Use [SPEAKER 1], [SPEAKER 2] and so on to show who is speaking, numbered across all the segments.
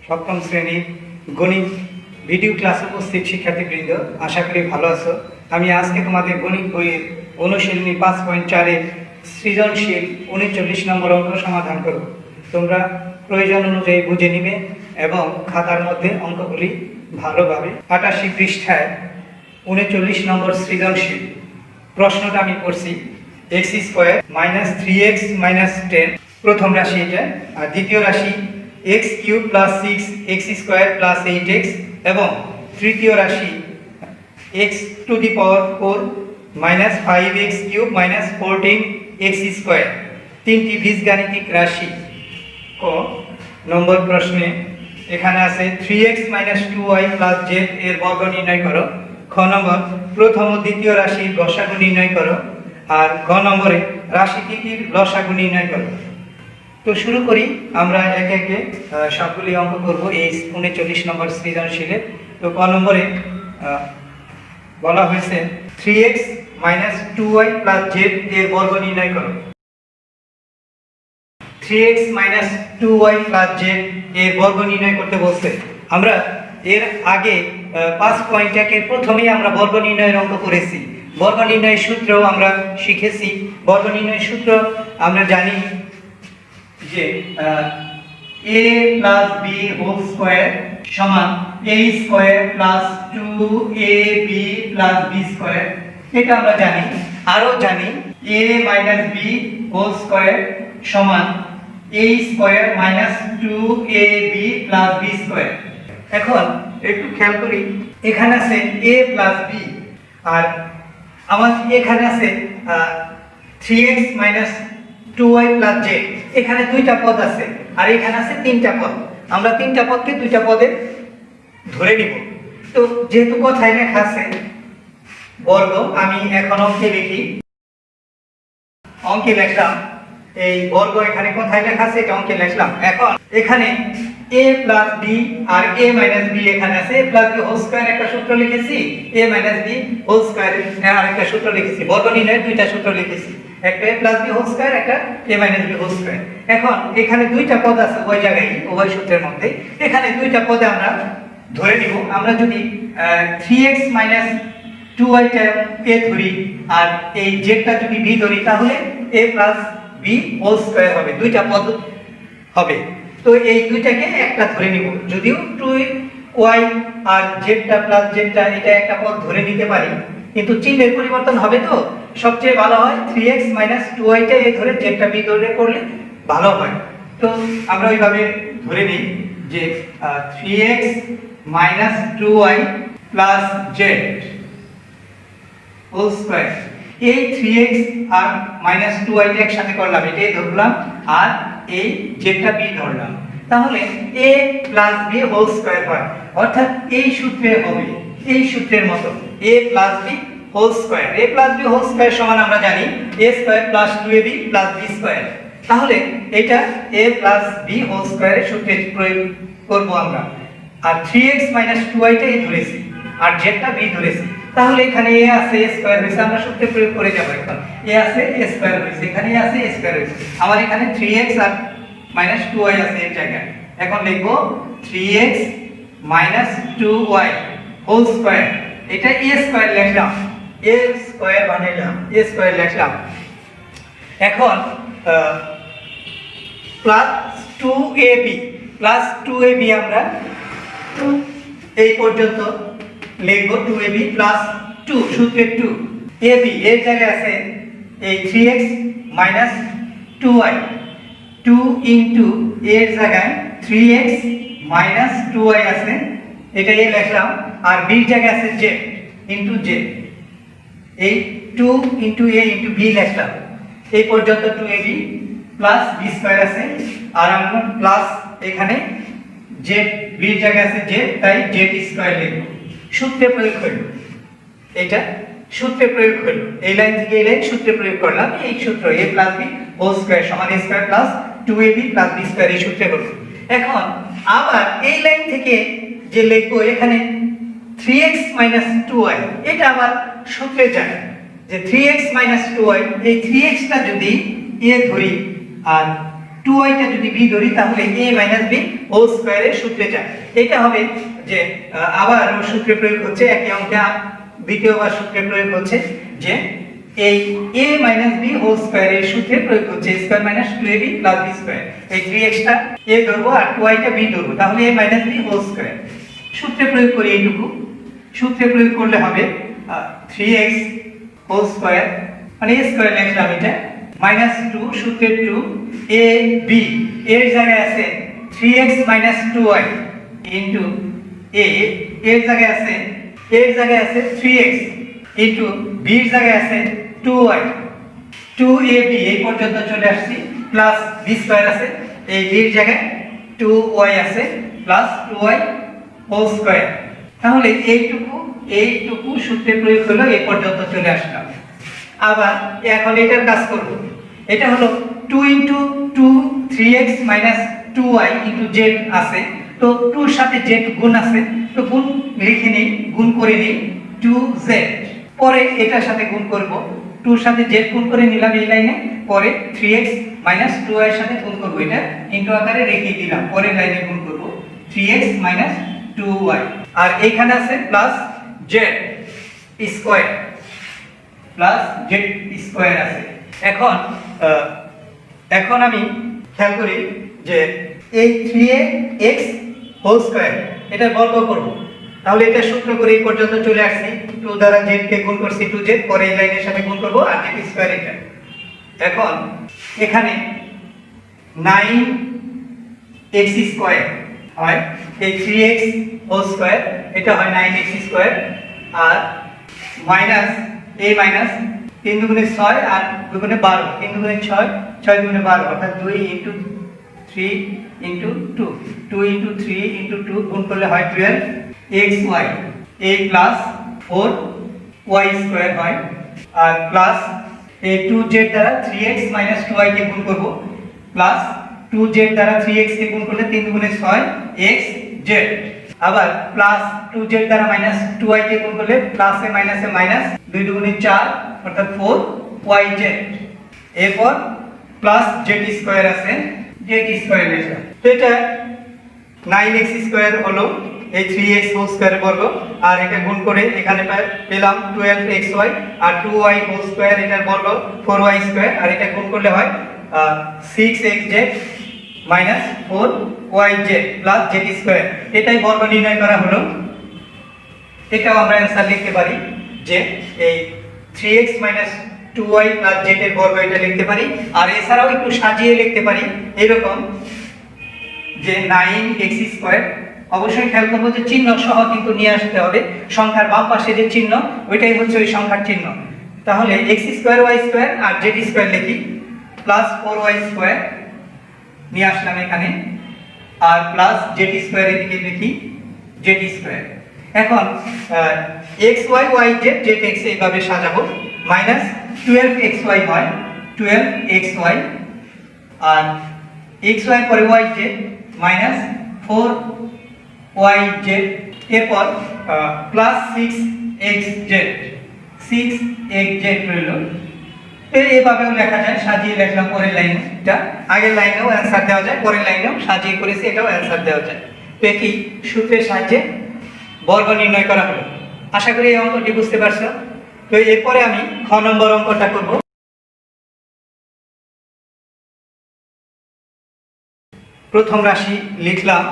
[SPEAKER 1] সপ্তম শ্রেণীর গণিত ভিডিও ক্লাসে উপস্থিত শিক্ষার্থীবৃন্দ, আশা করি ভালো আছো। আমি আজকে তোমাদের গণিত বইয়ের অনুশীলনী 5.4-এর সৃজনশীল 39 নম্বর অঙ্ক সমাধান করব। তোমরা প্রয়োজন অনুযায়ী বুঝে নিবে এবং খাতার মধ্যে অঙ্কগুলি ভালোভাবে 88 পৃষ্ঠায় 39 নম্বর সৃজনশীল প্রশ্নটা আমি করছি। x² - 3x - 10 প্রথম রাশি এটা, আর দ্বিতীয় রাশি x³ + 6x² + 8x এবং তৃতীয় রাশি x⁴ - 5x³ - 14x²। তিনটি বীজগাণিতিক রাশি। ক নম্বর প্রশ্নে এখানে আছে 3x - 2y + z এর বর্গ নির্ণয় করো। খ নম্বর প্রথম ও দ্বিতীয় রাশির লসাগু নির্ণয় করো। আর গ নম্বরে রাশি তিনটির লসাগু নির্ণয় করো। তো শুরু করি, আমরা একে একে সবগুলি অঙ্ক করব এই 39 নম্বর সৃজনশীলে। তো ক নম্বরে বলা হয়েছে 3x - 2y + z এর বর্গ নির্ণয় করো। 3x - 2y + z এর বর্গ নির্ণয় করতে বলছে। আমরা এর আগে 5.1 এর প্রথমেই আমরা বর্গ নির্ণয়ের অঙ্ক করেছি। বর্গ নির্ণয়ের সূত্রও আমরা শিখেছি। বর্গ নির্ণয়ের সূত্র আমরা জানি যে a + b² = a² + 2ab + b²। এটা আমরা জানি। আরো জানি a - b² = a² - 2ab + b²। এখন একটু খেয়াল করি, এখানে আছে a + b আর আমার এখানে আছে 3x - 2y + z। এখানে দুইটা পদ আছে আর এখানে আছে তিনটা পদ। আমরা তিনটা পদকে দুইটা পদে ধরে নিব। তো যেহেতু কথায় লেখা আছে বর্গ, আমি এখন অঙ্কে লিখি। অঙ্কে লিখলাম এই বর্গ, এখানে কথায় লেখা আছে এটা অঙ্কে লিখলাম। এখন এখানে a + b R a - b এখানে আছে। a + b² একটা সূত্র লিখেছি, a - b² আরেকটা সূত্র লিখেছি। বর্গ নির্ণয়ের দুইটা সূত্র লিখেছি, একটা a + b², একটা a - b²। এখন এখানে দুইটা পদ আছে ওই জায়গায়, ওই সূত্রের মধ্যে। এখানে দুইটা পদে আমরা ধরে নিব। আমরা যদি 3x - 2y টা a ধরি আর এই z টা যদি b ধরি, তাহলে a + b² হবে, দুইটা পদ হবে। তো এই দুইটাকে একটা ধরে নিব। যদিও 2y আর z টা + z টা এটা একটা পদ ধরে নিতে পারি, কিন্তু চিহ্নের পরিবর্তন হবে। তো সবচেয়ে ভালো হয় 3x - 2y টা a ধরে z টা b ধরে করলে ভালো হয়। তো আমরা ওইভাবে ধরে নিই যে 3x - 2y + z হোল²। এই 3x আর -2y টা একসাথে করলাম, এটাই ধরলাম, আর এই z টা b ধরলাম। তাহলে a + b² হয়, অর্থাৎ এই সূত্রে হবে, এই সূত্রের মতো a + b² a + b² সমান আমরা জানি a² + 2ab + b²। তাহলে এটা a + b² এর সূত্রে প্রয়োগ করব আমরা। আর 3x - 2y টা a ধরেছি আর z টা b ধরেছি। তাহলে এখানে a আছে, a² হয়েছে। আমরা সূত্রে প্রয়োগ করে যাব। এখন a আছে, a² হয়েছে, এখানে a আছে, a² হয়েছে। আমার এখানে 3x আর -2y আছে এই জায়গায়। এখন লিখব 3x - 2y হোল²। এটা a² লিখলাম, a² বানাইলাম, a² লিখলাম। এখন +2ab আমরা এই পর্যন্ত লিখব। 2ab + 2 সূত্রে 2 ab এর জায়গায় আছে এই 3x - 2y, 2 * এর জায়গায় 3x - 2y আছে, এটা a লিখলাম। আর b এর জায়গায় আছে z * z, এই 2 * a * b লিখলাম। এই পর্যন্ত 2ab + b² আছে। আর আমরা প্লাস এখানে z, b এর জায়গায় আছে z, তাই z² লিখব। সূত্রে প্রয়োগ হলো, এটা সূত্রে প্রয়োগ হলো। এই লাইন থেকে এই লাইন সূত্রে প্রয়োগ করলাম। এই সূত্র a + b² = a² + 2ab + b² এই সূত্রে হলো। এখন আবার এই লাইন থেকে যে লিখবো এখানে 3x - 2y, এটা আবার সূত্রে যায় যে 3x - 2y, এই 3x টা যদি a ধরি আর 2y টা যদি b ধরি, তাহলে a - b হোল স্কয়ারের সূত্রে যায়। এটা হবে যে আবার সূত্রে প্রয়োগ হচ্ছে একই অঙ্কে দ্বিতীয়বার সূত্রে প্রয়োগ হচ্ছে যে এই a b হোল স্কয়ারের সূত্রে প্রয়োগ হচ্ছে a square minus 2ab plus b square. এই 3x টা a ধরবো আর 2y টা b ধরবো, তাহলে a b হোল স্কয়ার। সূত্রে প্রয়োগ করি এইটুকু, সূত্রে প্রয়োগ করলে হবে 3x হোল স্কয়ার মানে a স্কয়ার লিখলাম এটা মাইনাস 2 সূত্রে 2 a b এর জায়গায় আছে 3x 2y ইনটু a এর জায়গায় আছে 3x ইনটু b এর জায়গায় আছে 2y 2ab এই পর্যন্ত চলে আসছি প্লাস b স্কয়ার আছে এই b এর জায়গায় 2y আছে প্লাস 2y হোল স্কয়ার। তাহলে এইটুকু সূত্রে প্রয়োগ হলো এই পর্যন্ত চলে আসলাম। আবার এখন এটার কাজ করব, এটা হলো 2 into 2 3x 2y into z আছে, তো 2 এর সাথে z গুণ আছে, তো গুণ লিখে নেই, গুণ করে নেই 2z। পরে এটার সাথে গুণ করব, 2 এর সাথে z গুণ করে নিলাম এই লাইনে, পরে 3x 2y এর সাথে গুণ করব, এটা ইনটু আকারে রেখে দিলাম, পরের লাইনে গুণ করব 3x 2y। আর এইখানে আছে plus z square, plus z square আছে। এখন আমি খেয়াল করি যে এই 3x হোল স্কয়ার এটা বর্গ করব, তাহলে এটা সূত্র করে এই পর্যন্ত চলে আসছি, 2 দ্বারা z কে গুণ করছি 2z, পরে এই লাইনের সাথে গুণ করব আর z স্কয়ার এটা। এখন এখানে 9x স্কয়ার হয়, এই 3x হোল স্কয়ার এটা হয় 9x স্কয়ার, আর মাইনাস এই মাইনাস 3 দুগুণে 6 আর 2 গুণে 12, 3 দুগুণে 6 6 দুগুণে 12 অর্থাৎ 2 ইনটু 3 ইনটু 2 2 ইনটু 3 ইনটু 2 গুণ করলে হয় 12xy এই প্লাস 4y স্কয়ার হয়, আর প্লাস এই 2z দ্বারা 3x 2y কে গুণ করব, প্লাস 2z দ্বারা 3x কে গুণ করলে 3 দুগুণে 6xz, আবার প্লাস 2z দ্বারা মাইনাস 2y কে গুণ করলে প্লাস এ মাইনাস 2 দুগুণে 4 অর্থাৎ 4yz। এরপর প্লাস z স্কয়ার আছে, z স্কয়ার লিখলাম, তো এটা 9x স্কয়ার হলো এই 3x হোল স্কয়ারের বর্গ, আর এটা গুণ করে এখানে পেলাম 12xy, আর 2y হোল স্কয়ার এটার বর্গ 4y স্কয়ার, আর এটা গুণ করলে হয় 6xz 4yz plus z square. এটাই বর্গ নির্ণয় করা হলো। এটাও আমরা অ্যানসার লিখতে পারি যে এই 3x 2y প্লাস z এর বর্গ এটা লিখতে পারি, আর এছাড়াও একটু সাজিয়ে লিখতে পারি এরকম যে 9x স্কয়ার। অবশ্যই খেয়াল করব যে চিহ্ন সহ কিন্তু নিয়ে আসতে হবে, সংখ্যার বাম পাশে যে চিহ্ন ওইটাই হচ্ছে ওই সংখ্যার চিহ্ন। তাহলে x স্কয়ার y স্কয়ার আর z স্কয়ার লিখি, প্লাস 4y স্কয়ার নিয়ে আসলাম এখানে, আর প্লাস z স্কয়ার এদিকে লিখি z স্কয়ার। এখন xy yz zx এইভাবে সাজাবো, মাইনাস 12xy হয় 12xy, আর xy পরে yz মাইনাস 4yz, এরপর প্লাস 6xz রইল। তো এইভাবেও লেখা যায়, সাজিয়ে লিখলাম পরের লাইনটা, আগের লাইনেও অ্যানসার দেওয়া যায়, পরের লাইনেও সাজিয়ে করেছি, এটাও অ্যানসার দেওয়া যায়। তো একই সূত্রের সাহায্যে বর্গ নির্ণয় করা হলো। আশা করি এই অঙ্কটি বুঝতে পারছো। তো এরপরে আমি খ নম্বর অঙ্কটা করব। প্রথম রাশি লিখলাম,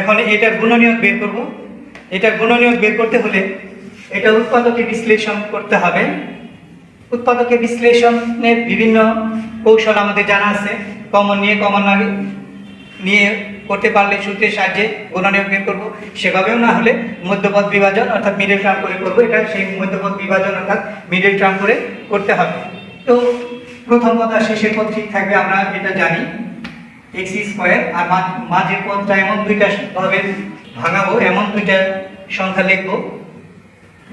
[SPEAKER 1] এখন এটার গুণনীয়ক বের করব। এটার গুণনীয়ক বের করতে হলে এটা উৎপাদকে বিশ্লেষণ করতে হবে। উৎপাদকে বিশ্লেষণের বিভিন্ন কৌশল আমাদের জানা আছে, কমন নিয়ে করতে পারলে সূত্রের সাহায্যে গুণনীয়ক বের করব, সেভাবেও না হলে মধ্যপদ বিভাজন অর্থাৎ মিডল টার্ম করে করব। এটা সেই মধ্যপদ বিভাজন অর্থাৎ মিডল টার্ম করে করতে হবে। তো প্রথম পদ আর শেষের পদ ঠিক থাকবে, আমরা এটা জানি, x স্কয়ার, আর মাঝের পদটা এমন দুইটা ভাবে ভাঙাবো, এমন দুইটা সংখ্যা লিখবো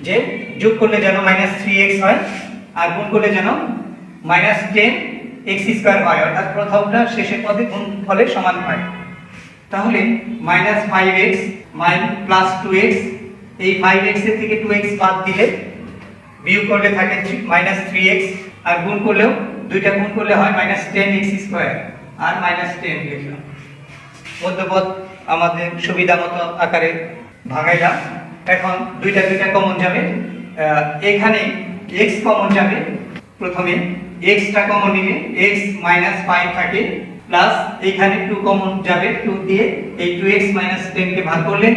[SPEAKER 1] যে যোগ করলে যেন -3x হয়, আর গুণ করলে যেন -10x স্কয়ার হয়, অর্থাৎ প্রথমটা শেষের পদে গুণফলে সমান হয়। তাহলে -5x প্লাস 2x, এই 5x এর থেকে 2x বাদ দিলে বিয়োগ করলে থাকে -3x, আর গুণ করলেও দুইটা গুণ করলে হয় -10x স্কয়ার, আর -10 লিখলাম। মধ্যপদ আমাদের সুবিধা মতো আকারে ভাঙাইলাম। এখন দুইটা কমন যাবে, এখানে x কমন যাবে। প্রথমে x টা কমন নিলে x - 5 থাকে, প্লাস এখানে 2 কমন যাবে, 2 দিয়ে এই 2x - 10 কে ভাগ করলে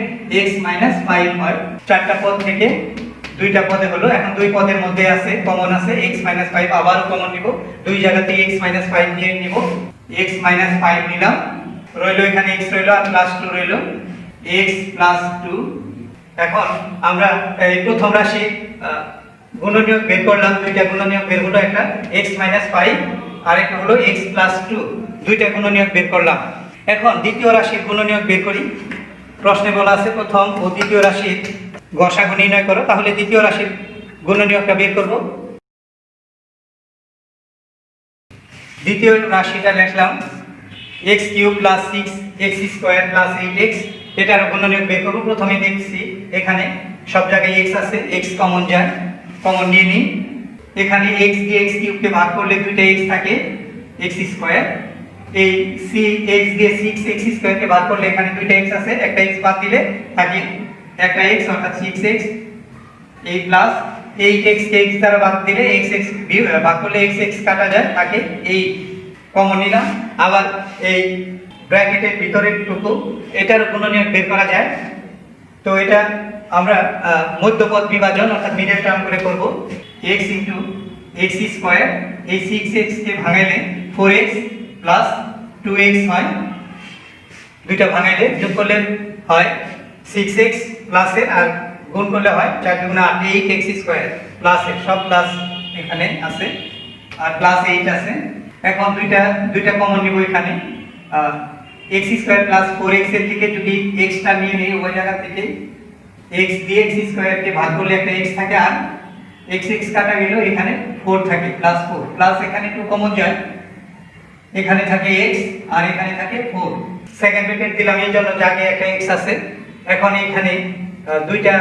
[SPEAKER 1] x - 5 হয়। চারটা পদ থেকে দুইটা পদে হলো। এখন দুই পদের মধ্যে আছে কমন আছে x - 5, আবারও কমন নিব, দুই জায়গাতে x - 5 নিয়ে নিব, x - 5 নিলাম, রইলো এখানে x রইলো আর প্লাস 2 রইলো, x + 2। এখন আমরা এই প্রথম রাশি গুণনীয়ক বের করলাম, দুইটা গুণনীয়ক বের হলো, একটা x - 5 আর একটা হলো x + 2, দুইটা গুণনীয়ক বের করলাম। এখন দ্বিতীয় রাশির গুণনীয়ক বের করি। প্রশ্নে বলা আছে প্রথম ও দ্বিতীয় রাশির গসাগু নির্ণয় করো, তাহলে দ্বিতীয় রাশির গুণনীয়কটা বের করব। দ্বিতীয় রাশিটা লিখলাম x³ + 6x² + 8x, এটার গুণনীয়ক বের করব। প্রথমে দেখছি এখানে সব জায়গায় x আছে, x কমন যায়, কমন নিয়ে নিই। এখানে x দিয়ে x³ কে ভাগ করলে দুইটা x থাকে, x²। এই x দিয়ে 6x² কে ভাগ করলে এখানে দুইটা x আছে, একটা x বাদ দিলে থাকে একটা x, অর্থাৎ 6x। এই প্লাস 8x কে x দ্বারা বাদ দিলে xx ভাগ করলে xx কাটা যায়, থাকে এই কমন নিলাম। আবার এই ব্র্যাকেটের ভিতরের টুকু এটার গুণনীয়ক বের করা যায়। তো এটা আমরা মধ্যপদ বিভাজন অর্থাৎ মিডল টার্ম করে করব। x * x², এই 6x কে ভাঙাইলে 4x + 2x হয়, দুইটা ভাঙাইলে যোগ করলে হয় 6x প্লাসের, আর গুণ করলে হয় 4 × 8 8x² প্লাসের, সব প্লাস এখানে আছে আর প্লাস 8 আছে। এখন দুইটা কমন নিব এখানে, x² + 4x এর থেকে যদি x টা নিয়ে নেই ওই জায়গা থেকে x দিয়ে x² কে ভাগ করলে একটা x থাকে আর xx কাটা গেল, এখানে 4 থাকে, +4 প্লাস এখানে 2 কমন যায়, এখানে থাকে x আর এখানে থাকে 4। সেকেন্ড ব্র্যাকেট দিলাম এই জন্য জায়গায় একটা x আছে। এখন এখানে দুইটা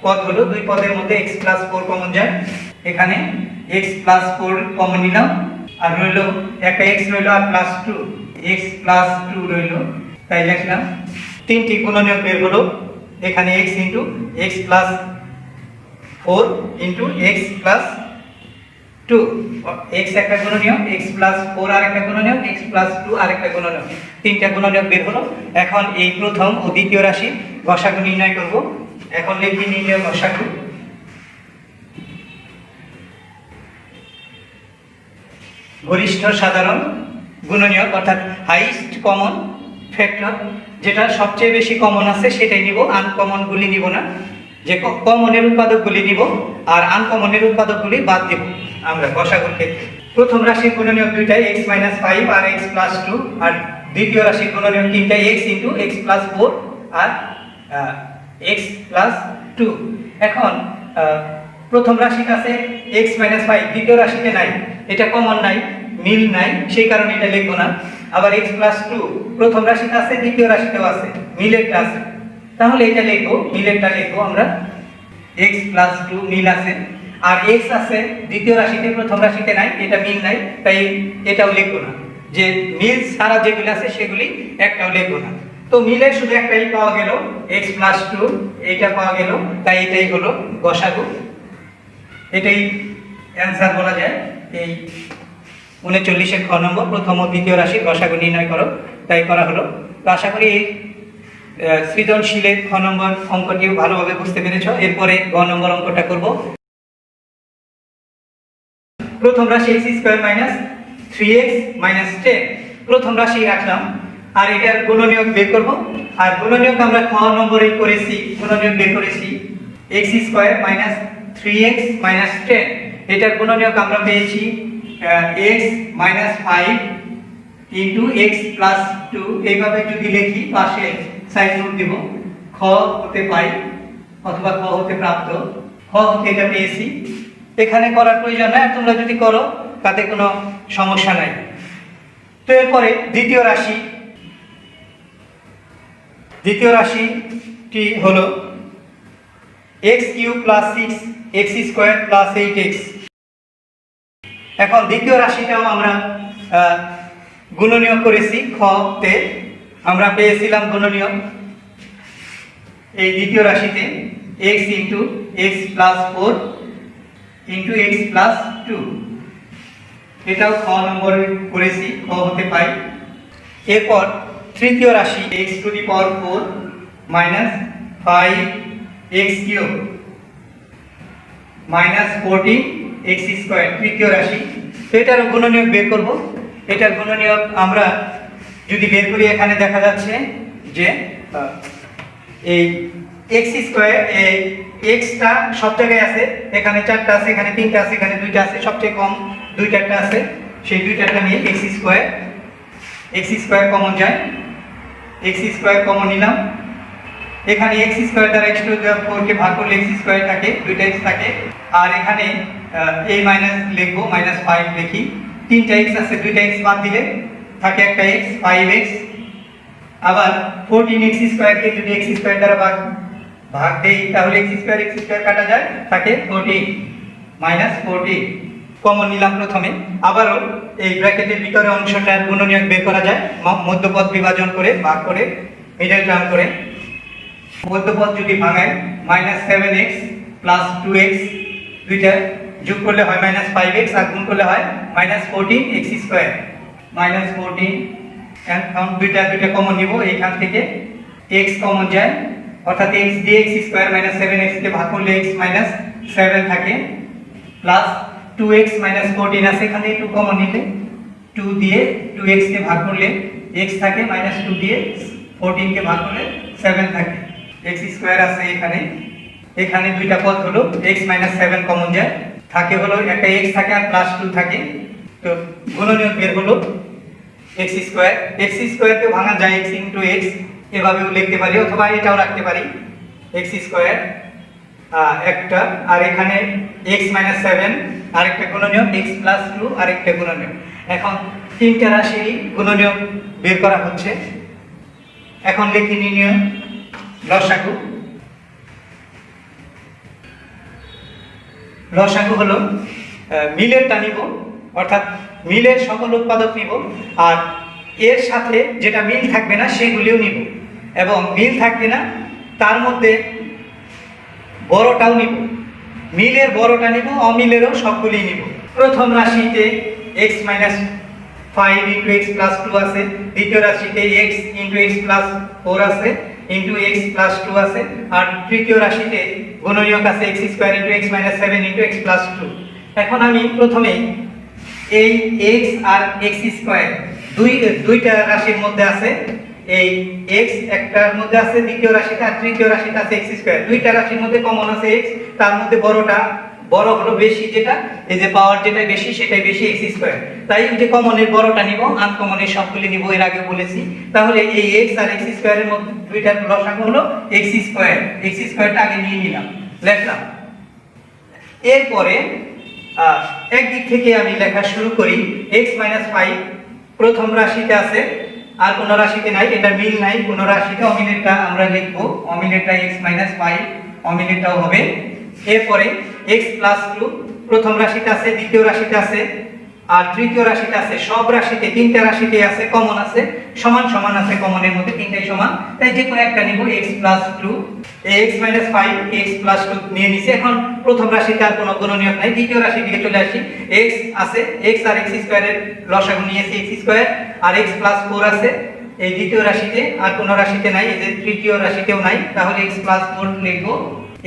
[SPEAKER 1] পদ হলো, দুই পদের মধ্যে x + 4 কমন যায়, এখানে x + 4 কমন নিলাম, আর রইলো একটা x রইলো আর +2, x + 2 রইলো। তাই লিখলাম তিনটি গুণনীয়ক বের হলো। এখানে x * x + 4 * x + 2, x একটা গুণনীয়ক, x + 4 আরেকটা গুণনীয়ক, x + 2 আরেকটা গুণনীয়ক, তিনটা গুণনীয়ক বের হলো। এখন এই প্রথম ও দ্বিতীয় রাশি গসাগু নির্ণয় করব। এখন লিখি নির্ণয় গসাগু। গরিষ্ঠ সাধারণ গুণনীয়ক অর্থাৎ হাইয়েস্ট কমন ফ্যাক্টর, যেটা সবচেয়ে বেশি কমন আছে সেটাই নিব, আনকমন গুলি নিব না। যে কমনের উৎপাদকগুলি নিব আর আনকমনের উৎপাদকগুলি বাদ দিব আমরা গসাগুর ক্ষেত্রে। প্রথম রাশির গুণনীয়ক দুইটাই x - 5 আর x + 2, আর দ্বিতীয় রাশির গুণনীয়ক তিনটাই x * x + 4 আর x + 2। এখন প্রথম রাশির কাছে x - 5, দ্বিতীয় রাশিতে নাই, এটা কমন নাই, মিল নাই, সেই কারণে এটা লিখব না। আবার x + 2 প্রথম রাশিতে আছে, দ্বিতীয় রাশিতেও আছে, মিলেরটা আছে, তাহলে এটা লিখব, মিলেরটা লিখব আমরা, x + 2 মিল আছে। আর x আছে দ্বিতীয় রাশিতে, প্রথম রাশিতে নাই, এটা মিল নাই, তাই এটাও লিখব না। যে মিল ছাড়া যেগুলো আছে সেগুলি একটাও লিখব না। তো মিলের শুধু একটাই পাওয়া গেল, x + 2, এইটা পাওয়া গেল, তাই এটাই হলো গসাগু, এটাই অ্যানসার বলা যায়। এই 39 খ নম্বর প্রথম ও দ্বিতীয় রাশির গসাগু নির্ণয় করো, তাই করা হলো। তো আশা করি এই সৃজনশীলের খ নম্বর অঙ্কটি ভালোভাবে বুঝতে পেরেছ। এরপরে গ নম্বর অঙ্কটা করব। প্রথম রাশি x² - 3x - 10, প্রথম রাশি রাখলাম আর এটার গুণনীয়ক বের করব। আর গুণনীয়ক আমরা খ নম্বরেই করেছি, গুণনীয়ক বের করেছি x² - 3x - 10, এটার গুণনীয়ক আমরা পেয়েছি x - 5 * x + 2। এইভাবে যদি লিখি পাশে সাইড নোট দিব, খ হতে পাই অথবা খ হতে প্রাপ্ত, খ হতে এটা পেয়েছি, এখানে করার প্রয়োজন নাই, তোমরা যদি করো তাতে কোনো সমস্যা নাই। তো এরপরে দ্বিতীয় রাশিটি হলো x³ + 6x² + 8x। এখন দ্বিতীয় রাশিটাও আমরা গুণনীয়ক করেছি খ তে, আমরা পেয়েছিলাম গুণনীয়ক এই দ্বিতীয় রাশিতে x into X plus four into X plus two, এটাও খ নম্বর করেছি, খ হতে পাই। এরপর তৃতীয় রাশি x to the power four minus five x cube minus 14 x square, তৃতীয় রাশি। তো এটারও গুণনীয়ক বের করব। এটার গুণনীয়ক আমরা যদি বের করি, এখানে দেখা যাচ্ছে যে এই এক্স স্কোয়ার, এই এক্সটা সব জায়গায় আছে, এখানে 4টা আছে, এখানে 3টা আছে, এখানে 2টা আছে, সবচেয়ে কম 2টা আছে, সেই 2টা নিয়ে এক্স স্কোয়ার কমন যায়, এক্স স্কোয়ার কমন নিলাম। এখানে এক্স স্কোয়ার দ্বারা এক্স টু দি পাওয়ার 4 কে ভাগ করলে এক্স স্কোয়ার থাকে, 2টা এক্স থাকে, আর এখানে এই মাইনাস লিখবো, -5 লিখি। 3টা এক্স আছে, 2টা এক্স বাদ দিলে থাকে একটা এক্স, 5x। আবার 14 এক্স স্কোয়ারকে যদি এক্স স্কোয়ার দ্বারা ভাগ দেই, তাহলে এক্স স্কোয়ার কাটা যায়, থাকে 14 -14 কমন নিলাম প্রথমে। আবারও এই ব্র্যাকেটের ভিতরে অংশটার গুণনীয়ক বের করা যায় মধ্যপদ বিভাজন করে, ভাগ করে, মিডল টার্ম করে। মধ্যপদ যদি ভাঙায় -7x প্লাস 2x, দুইটা যোগ করলে হয় -5x, আর গুণ করলে হয় -14 এক্স স্কোয়ার, -14। এখন দুইটা কমন নিব, এইখান থেকে x কমন যায়, অর্থাৎ x দিয়ে x স্কোয়ার -7x কে ভাগ করলে x -7 থাকে, প্লাস 2x -14 আছে, এখানে 2 কমন নিলে 2 দিয়ে 2x কে ভাগ করলে x থাকে, -2 দিয়ে 14 কে ভাগ করলে 7 থাকে, x স্কোয়ার আছে এখানে দুইটা পদ হলো x -7 কমন যায়, থাকে হলো একটা x থাকে আর +2 থাকে। তো গুণনীয়ক বের হলো x স্কোয়ার কে ভাঙা যায় x ইনটু x, এভাবেও লিখতে পারি, অথবা এটাও রাখতে পারি x স্কোয়ার একটা, আর এখানে x -7 আরেকটা গুণনীয়ক, x + 2 আরেকটা গুণনীয়ক। এখন তিনটা রাশি গুণনীয়ক বের করা হচ্ছে। এখন লিখি নির্ণয় লসাগু হলো মিলেরটা নিব, অর্থাৎ মিলের সকল উৎপাদক নিব, আর এর সাথে যেটা মিল থাকবে না সেগুলিও নিব, এবং মিল থাকবে না তার মধ্যে বড়টাও নিব, মিলের বড়টা নিব, অমিলেরও সবগুলি নিব। প্রথম রাশিতে x -5 ইন্টু x প্লাস 2 আছে, দ্বিতীয় রাশিতে x ইন্টু x প্লাস 4 আছে ইন্টু x প্লাস 2 আছে, আর তৃতীয় রাশিতে গুণনীয়ক আছে x square into x -7 into x plus 2। এখন আমি প্রথমে এই x আর x স্কোয়ার দুইটা রাশির মধ্যে আছে, এই x একটার মধ্যে আছে দ্বিতীয় রাশিতে, আর তৃতীয় রাশিতে আছে x স্কোয়ার, দুইটা রাশির মধ্যে কমন আছে x, তার মধ্যে বড় হলো বেশি, যেটা এই যে পাওয়ার যেটা বেশি সেটাই বেশি x স্কোয়ার, তাই যে কমনের বড়টা নিব, আনকমনের সবগুলি নিব, এর আগে বলেছি। তাহলে এই x আর x স্কোয়ারের মধ্যে দুইটার লসাগু হলো x স্কোয়ারটা আগে নিয়ে নিলাম, লিখলাম। এরপরে একদিক থেকে আমি লেখা শুরু করি, x -5 প্রথম রাশিতে আছে, আর কোন রাশিতে নাই, এটা মিল নাই কোন রাশিতে, অমিলেরটা আমরা লিখব, অমিলেরটা x -5 অমিলেরটাও হবে। এরপরে x + 2 প্রথম রাশিতে আছে, দ্বিতীয় রাশিতে আছে, আর তৃতীয় রাশিতে আছে, সব রাশিতে তিনটা রাশিতে আছে, কমন আছে, সমান সমান আছে, কমনের মধ্যে তিনটাই সমান, তাই যে কোনো একটা নিব, x + 2, x -5 x + 2 নিয়ে নিছি। এখন প্রথম রাশিতে আর কোনো গুণনীয়ক নাই, দ্বিতীয় রাশি দিকে চলে আসি, x আছে, x আর x স্কয়ারের লসাগু নিয়েছি x স্কয়ার, আর x + 4 আছে এই দ্বিতীয় রাশিতে, আর কোনো রাশিতে নাই, এই যে তৃতীয় রাশিতেও নাই, তাহলে x + 4 লিখব।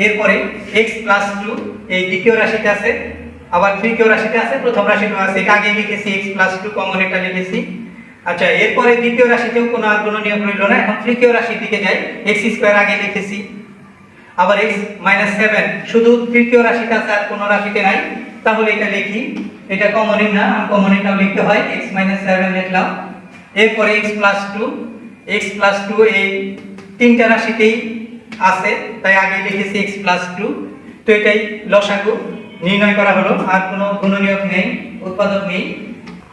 [SPEAKER 1] এরপরে x + 2 এই দ্বিতীয় রাশিতে আছে, আবার তৃতীয় রাশিতে আছে, প্রথম রাশিতেও আছে, এটা আগে লিখেছি, x + 2 কমন এটা লিখেছি। আচ্ছা, এরপরে দ্বিতীয় রাশিতেও কোনো আর কোনো নিয়ম রইল না, এখন তৃতীয় রাশির দিকে যাই, x স্কয়ার আগে লিখেছি, আবার x -7 শুধু তৃতীয় রাশিতে আছে, আর কোনো রাশিতে নাই, তাহলে এটা লিখি, এটা কমনের না, আনকমন এটাও লিখতে হয়, x -7 লিখলাম। এরপরে x + 2 এই তিনটা রাশিতেই আছে, তাই আগে লিখেছি x + 2। তো এটাই লসাগু নির্ণয় করা হলো, আর কোনো গুণনীয়ক নেই, উৎপাদক নেই।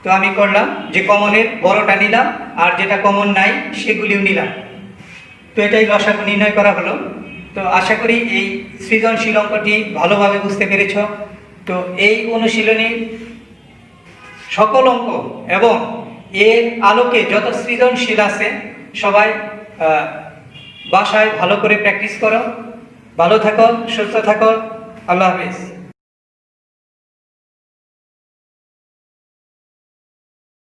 [SPEAKER 1] তো আমি করলাম যে কমনের বড়টা নিলাম, আর যেটা কমন নাই সেগুলিও নিলাম। তো এটাই লসাগু নির্ণয় করা হলো। তো আশা করি এই সৃজনশীল অঙ্কটি ভালোভাবে বুঝতে পেরেছ। তো এই অনুশীলনীর সকল অঙ্ক এবং এর আলোকে যত সৃজনশীল আছে সবাই বাসায় ভালো করে প্র্যাকটিস করো। ভালো থাকো, সুস্থ থাকো। আল্লাহ হাফিজ।